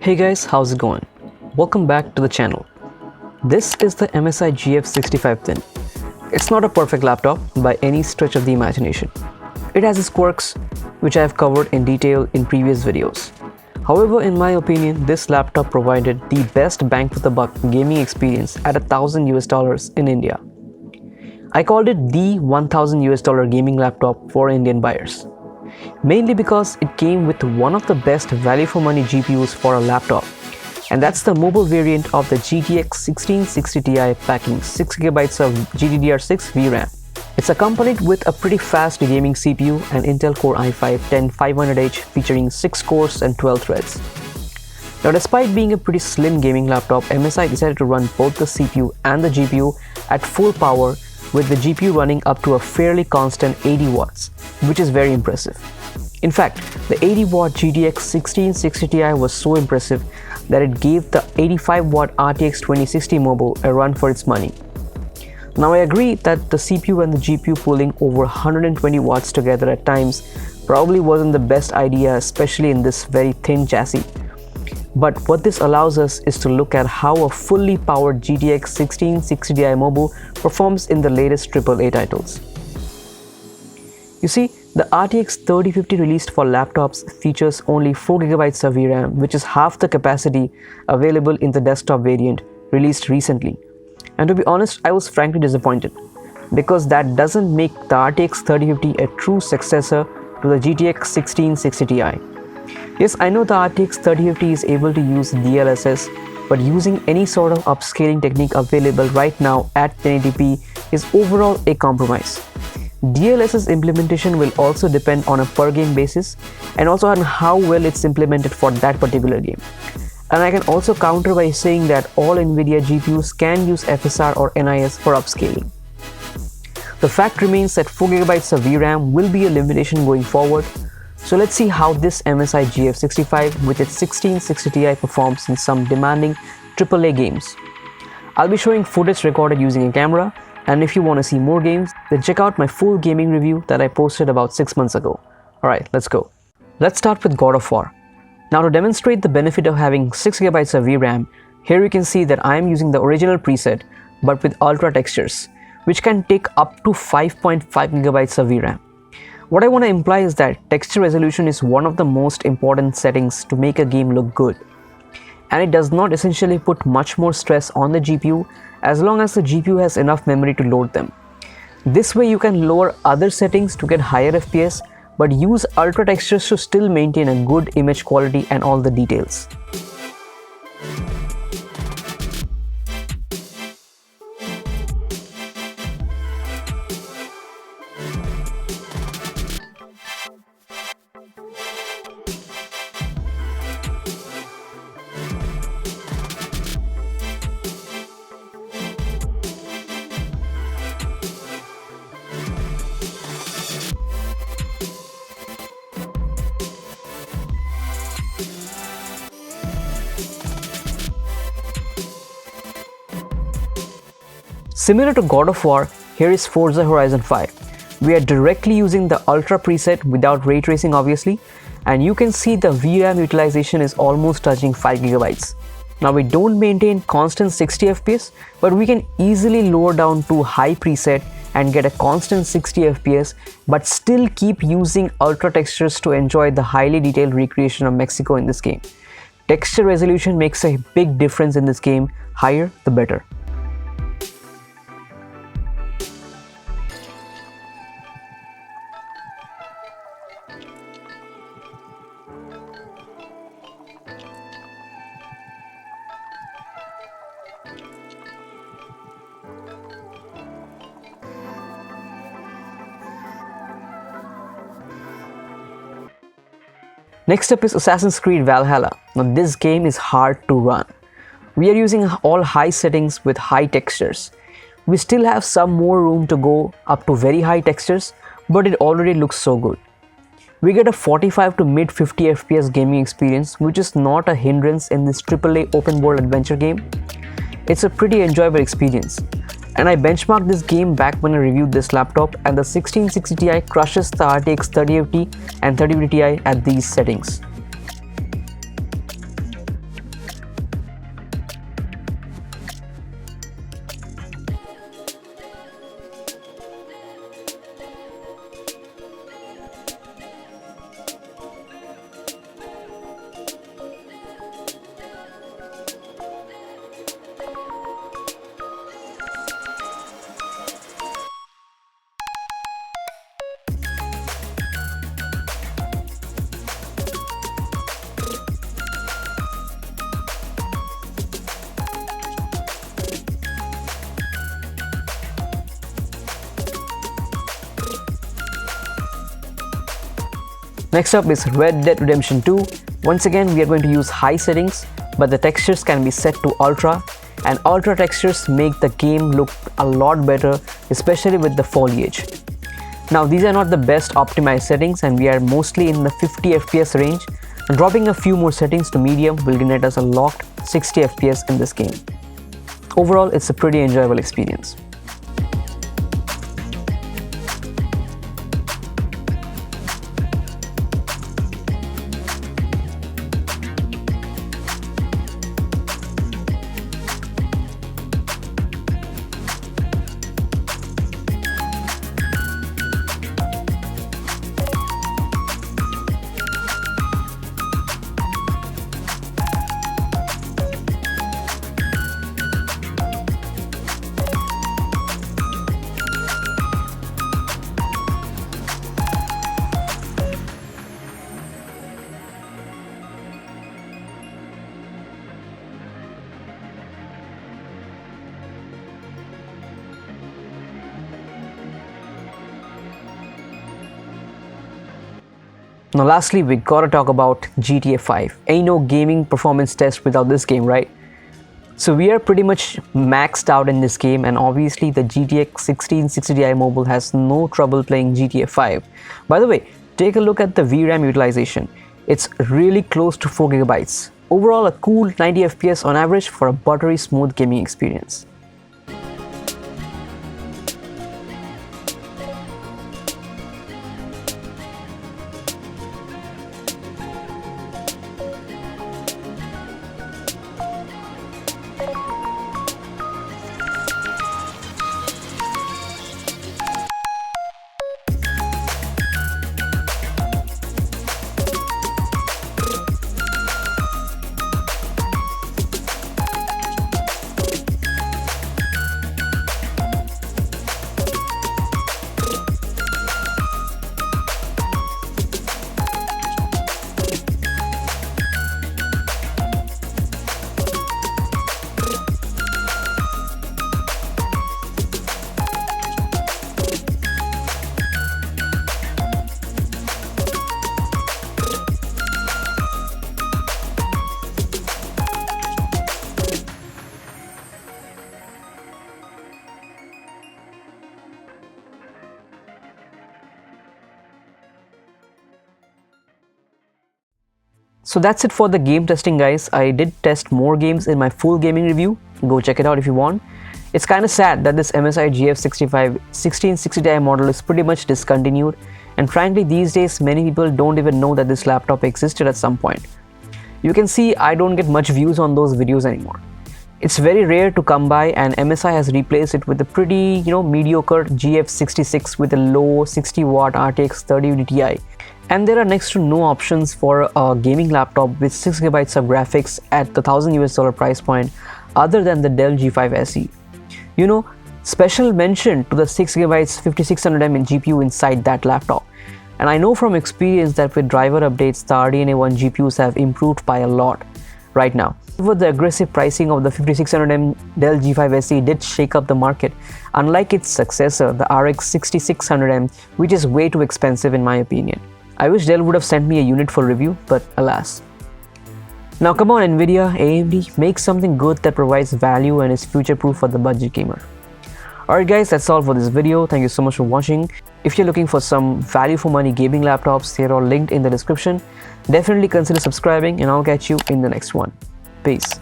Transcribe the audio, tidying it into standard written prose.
Hey guys, how's it going? Welcome back to the channel. This is the MSI GF65 Thin. It's not a perfect laptop by any stretch of the imagination. It has its quirks, which I have covered in detail in previous videos. However, in my opinion, this laptop provided the best bang for the buck gaming experience at $1,000 in India. I called it the $1,000 gaming laptop for Indian buyers. Mainly because it came with one of the best value for money GPUs for a laptop, and that's the mobile variant of the GTX 1660 Ti packing 6GB of GDDR6 VRAM. It's accompanied with a pretty fast gaming CPU, an Intel Core i5-10500H featuring 6 cores and 12 threads. Now, despite being a pretty slim gaming laptop, MSI decided to run both the CPU and the GPU at full power, with the GPU running up to a fairly constant 80 watts, which is very impressive. In fact, the 80-watt GTX 1660 Ti was so impressive that it gave the 85-watt RTX 2060 Mobile a run for its money. Now, I agree that the CPU and the GPU pulling over 120 watts together at times probably wasn't the best idea, especially in this very thin chassis. But what this allows us is to look at how a fully powered GTX 1660 Ti Mobile performs in the latest AAA titles. You see, the RTX 3050 released for laptops features only 4GB of VRAM, which is half the capacity available in the desktop variant released recently. And to be honest, I was frankly disappointed, because that doesn't make the RTX 3050 a true successor to the GTX 1660 Ti. Yes, I know the RTX 3050 is able to use DLSS, but using any sort of upscaling technique available right now at 1080p is overall a compromise. DLSS implementation will also depend on a per game basis and also on how well it's implemented for that particular game. And I can also counter by saying that all NVIDIA GPUs can use FSR or NIS for upscaling. The fact remains that 4GB of VRAM will be a limitation going forward. So let's see how this MSI GF65 with its 1660 Ti performs in some demanding AAA games. I'll be showing footage recorded using a camera, and if you want to see more games, then check out my full gaming review that I posted about 6 months ago. Alright, let's go. Let's start with God of War. Now, to demonstrate the benefit of having 6GB of VRAM, here you can see that I am using the original preset but with ultra textures, which can take up to 5.5GB of VRAM. What I want to imply is that texture resolution is one of the most important settings to make a game look good, and it does not essentially put much more stress on the GPU as long as the GPU has enough memory to load them. This way you can lower other settings to get higher FPS, but use ultra textures to still maintain a good image quality and all the details. Similar to God of War, here is Forza Horizon 5. We are directly using the Ultra preset without ray tracing obviously, and you can see the VRAM utilization is almost touching 5GB. Now, we don't maintain constant 60 FPS, but we can easily lower down to high preset and get a constant 60 FPS, but still keep using ultra textures to enjoy the highly detailed recreation of Mexico in this game. Texture resolution makes a big difference in this game, higher the better. Next up is Assassin's Creed Valhalla. Now, this game is hard to run. We are using all high settings with high textures. We still have some more room to go up to very high textures, but it already looks so good. We get a 45 to mid 50 FPS gaming experience, which is not a hindrance in this AAA open world adventure game. It's a pretty enjoyable experience. And I benchmarked this game back when I reviewed this laptop, and the 1660 Ti crushes the RTX 3050 and 3050 Ti at these settings. Next up is Red Dead Redemption 2. Once again, we are going to use high settings, but the textures can be set to ultra, and ultra textures make the game look a lot better, especially with the foliage. Now these are not the best optimized settings, and we are mostly in the 50 FPS range. Dropping a few more settings to medium will generate us a locked 60 FPS in this game. Overall, it's a pretty enjoyable experience. Now lastly, we gotta talk about GTA 5. Ain't no gaming performance test without this game, right? So we are pretty much maxed out in this game, and obviously the GTX 1660 Ti mobile has no trouble playing GTA 5. By the way, take a look at the VRAM utilization. It's really close to 4 GB. Overall, a cool 90 FPS on average for a buttery smooth gaming experience. So that's it for the game testing, guys. I did test more games in my full gaming review. Go check it out if you want. It's kind of sad that this MSI GF65 1660 Ti model is pretty much discontinued, and frankly these days many people don't even know that this laptop existed at some point. You can see I don't get much views on those videos anymore. It's very rare to come by, and MSI has replaced it with a pretty, mediocre GF66 with a low 60-watt RTX 3080 Ti. And there are next to no options for a gaming laptop with 6 GB of graphics at the $1000 price point other than the Dell G5 SE. Special mention to the 6 GB 5600M in GPU inside that laptop. And I know from experience that with driver updates, the RDNA 1 GPUs have improved by a lot right now. However, the aggressive pricing of the 5600M Dell G5 SE did shake up the market, unlike its successor, the RX 6600M, which is way too expensive in my opinion. I wish Dell would have sent me a unit for review, but alas. Now come on Nvidia, AMD, make something good that provides value and is future-proof for the budget gamer. Alright guys, that's all for this video. Thank you so much for watching. If you're looking for some value for money gaming laptops, they're all linked in the description. Definitely consider subscribing, and I'll catch you in the next one. Peace.